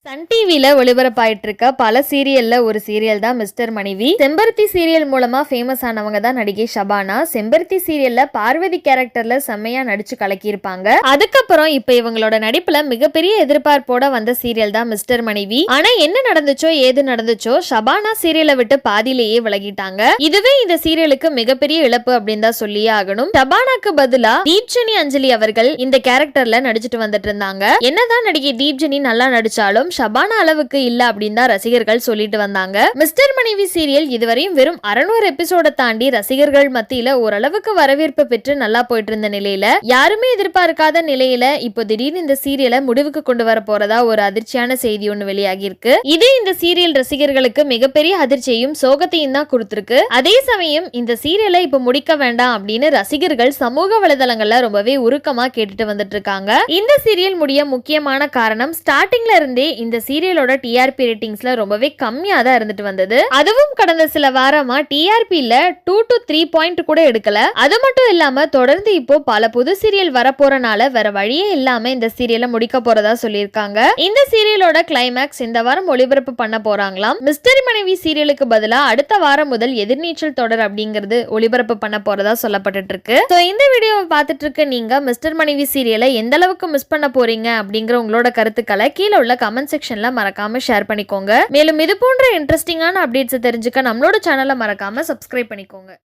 Sun டிவில ஒளிபரப்பாயிட்டு இருக்க பல சீரியல்ல ஒரு சீரியல் தான் மிஸ்டர் மனைவி. செம்பருத்தி சீரியல் மூலமா ஃபேமஸ் ஆனவங்க தான் நடிகை ஷபானா. செம்பருத்தி சீரியல்ல பார்வதி கேரக்டர்ல செம்மையா நடிச்சு கலக்கியிருப்பாங்க. அதுக்கப்புறம் இப்ப இவங்களோட நடிப்புல மிகப்பெரிய எதிர்பார்ப்போட வந்த சீரியல் தான் மிஸ்டர் மனைவி. ஆனா என்ன நடந்துச்சோ ஏது நடந்துச்சோ ஷபானா சீரியலை விட்டு பாதியிலேயே விலகிட்டாங்க. இதுவே இந்த சீரியலுக்கு மிகப்பெரிய இழப்பு அப்படின்னு தான் சொல்லியே ஆகணும். ஷபானாக்கு பதிலா தீப்ஜனி அஞ்சலி அவர்கள் இந்த கேரக்டர்ல நடிச்சிட்டு வந்துட்டு இருந்தாங்க. என்னதான் நடிகை தீப்ஜனி நல்லா நடிச்சாலும் ஷபானா அளவுக்கு இல்ல அப்படின்னு தான் ரசிகர்கள் சொல்லிட்டு வந்தாங்க. மிஸ்டர் மனைவி சீரியல் இதுவரையும் வெறும் 600 எபிசோட தாண்டி ரசிகர்கள் மத்தியில ஓரளவுக்கு வரவேற்பு பெற்று நல்லா போயிட்டு இருந்த நிலையில யாருமே எதிர்பார்க்காத நிலையில இப்போ திடீர்னு இந்த சீரியலை முடிவுக்கு கொண்டு வர போறதா ஒரு அதிர்ச்சியான செய்தி ஒண்ணு வெளியாகி இருக்கு. இது இந்த சீரியல் ரசிகர்களுக்கு மிகப்பெரிய அதிர்ச்சியையும் சோகத்தையும் தான் கொடுத்திருக்கு. அதே சமயம் இந்த சீரியலை இப்ப முடிக்க வேண்டாம் அப்படின்னு ரசிகர்கள் சமூக வலைதளங்கள்ல ரொம்பவே உருக்கமா கேட்டுட்டு வந்துட்டு இருக்காங்க. இந்த சீரியல் முடிய முக்கியமான காரணம் ஸ்டார்டிங்ல இருந்தே இந்த சீரியலோட டிஆர்பி ரேட்டிங்ஸ்ல ரொம்பவே கம்மியா தான் இருந்துட்டு வந்தது. அதுவும் கடந்த சில வாரமா டிஆர்பில 2 to 3 பாயிண்ட் கூட எடுக்கல. அது மட்டும் இல்லாம தொடர்ந்து இப்போ பல புது சீரியல் வரப்போறனால வேற வழியே இல்லாம இந்த சீரியலை முடிக்க போறதா சொல்லியிருக்காங்க. இந்த சீரியலோட கிளைமேக்ஸ் இந்த வாரம் ஒளிபரப்பு பண்ண போறாங்களாம். மிஸ்டர் மனைவி சீரியலுக்கு பதிலா அடுத்த வாரம் முதல் எதிர்நீச்சல் தொடர் அப்படிங்கிறது ஒளிபரப்பு பண்ண போறதா சொல்லப்பட்டு இருக்கு. இந்த வீடியோவை பார்த்துட்டு இருக்க நீங்க மிஸ்டர் மனைவி சீரியலை எந்த அளவுக்கு மிஸ் பண்ண போறீங்க அப்படிங்கிற உங்களோட கருத்துக்களை கீழே உள்ள கமெண்ட் செக்ஷன்ல மறக்காம ஷேர் பண்ணிக்கோங்க. மேலும் இது போன்ற இன்ட்ரெஸ்டிங்கான அப்டேட்ஸ் தெரிஞ்சுக்க நம்மளோட சேனலை மறக்காம சப்ஸ்கிரைப் பண்ணிக்கோங்க.